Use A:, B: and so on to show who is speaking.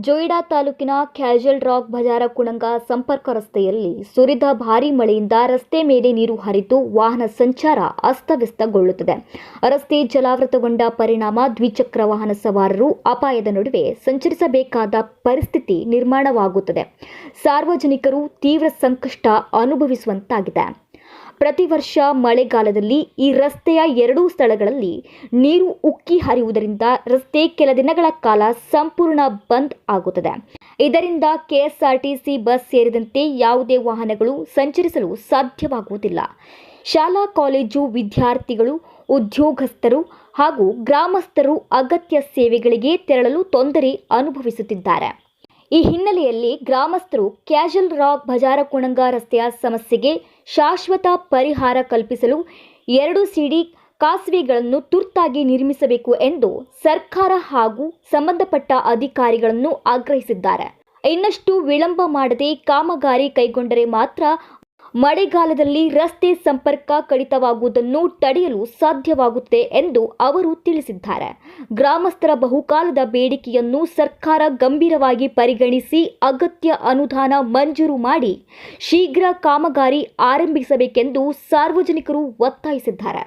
A: ಜೊಯಿಡಾ ತಾಲೂಕಿನ ಕ್ಯಾಜಲ್ ರಾಕ್ ಬಜಾರ ಕುಣಂಗ ಸಂಪರ್ಕ ರಸ್ತೆಯಲ್ಲಿ ಸುರಿದ ಭಾರೀ ಮಳೆಯಿಂದ ರಸ್ತೆ ಮೇಲೆ ನೀರು ಹರಿದು ವಾಹನ ಸಂಚಾರ ಅಸ್ತವ್ಯಸ್ತಗೊಳ್ಳುತ್ತದೆ. ರಸ್ತೆ ಜಲಾವೃತಗೊಂಡ ಪರಿಣಾಮ ದ್ವಿಚಕ್ರ ವಾಹನ ಸವಾರರು ಅಪಾಯದ ನಡುವೆ ಸಂಚರಿಸಬೇಕಾದ ಪರಿಸ್ಥಿತಿ ನಿರ್ಮಾಣವಾಗುತ್ತದೆ. ಸಾರ್ವಜನಿಕರು ತೀವ್ರ ಸಂಕಷ್ಟ ಅನುಭವಿಸುವಂತಾಗಿದೆ. ಪ್ರತಿ ವರ್ಷ ಮಳೆಗಾಲದಲ್ಲಿ ಈ ರಸ್ತೆಯ ಎರಡೂ ಸ್ಥಳಗಳಲ್ಲಿ ನೀರು ಉಕ್ಕಿ ಹರಿಯುವುದರಿಂದ ರಸ್ತೆ ಕೆಲ ದಿನಗಳ ಕಾಲ ಸಂಪೂರ್ಣ ಬಂದ್ ಆಗುತ್ತದೆ. ಇದರಿಂದ ಕೆಎಸ್ಆರ್ಟಿಸಿ ಬಸ್ ಸೇರಿದಂತೆ ಯಾವುದೇ ವಾಹನಗಳು ಸಂಚರಿಸಲು ಸಾಧ್ಯವಾಗುವುದಿಲ್ಲ. ಶಾಲಾ ಕಾಲೇಜು ವಿದ್ಯಾರ್ಥಿಗಳು, ಉದ್ಯೋಗಸ್ಥರು ಹಾಗೂ ಗ್ರಾಮಸ್ಥರು ಅಗತ್ಯ ಸೇವೆಗಳಿಗೆ ತೆರಳಲು ತೊಂದರೆ ಅನುಭವಿಸುತ್ತಿದ್ದಾರೆ. ಈ ಹಿನ್ನೆಲೆಯಲ್ಲಿ ಗ್ರಾಮಸ್ಥರು ಕ್ಯಾಜಲ್ ರಾಕ್ ಬಜಾರ ಕುಣಂಗ ರಸ್ತೆಯ ಸಮಸ್ಯೆಗೆ ಶಾಶ್ವತ ಪರಿಹಾರ ಕಲ್ಪಿಸಲು 2 ಸಿಡಿ ಕಾಸ್ವೇಗಳನ್ನು ತುರ್ತಾಗಿ ನಿರ್ಮಿಸಬೇಕು ಎಂದು ಸರ್ಕಾರ ಹಾಗೂ ಸಂಬಂಧಪಟ್ಟ ಅಧಿಕಾರಿಗಳನ್ನು ಆಗ್ರಹಿಸಿದ್ದಾರೆ. ಇನ್ನಷ್ಟು ವಿಳಂಬ ಮಾಡದೆ ಕಾಮಗಾರಿ ಕೈಗೊಂಡರೆ ಮಾತ್ರ ಮಳೆಗಾಲದಲ್ಲಿ ರಸ್ತೆ ಸಂಪರ್ಕ ಕಡಿತವಾಗುವುದನ್ನು ತಡೆಯಲು ಸಾಧ್ಯವಾಗುತ್ತೆ ಎಂದು ಅವರು ತಿಳಿಸಿದ್ದಾರೆ. ಗ್ರಾಮಸ್ಥರ ಬಹುಕಾಲದ ಬೇಡಿಕೆಯನ್ನು ಸರ್ಕಾರ ಗಂಭೀರವಾಗಿ ಪರಿಗಣಿಸಿ ಅಗತ್ಯ ಅನುದಾನ ಮಂಜೂರು ಮಾಡಿ ಶೀಘ್ರ ಕಾಮಗಾರಿ ಆರಂಭಿಸಬೇಕೆಂದು ಸಾರ್ವಜನಿಕರು ಒತ್ತಾಯಿಸಿದ್ದಾರೆ.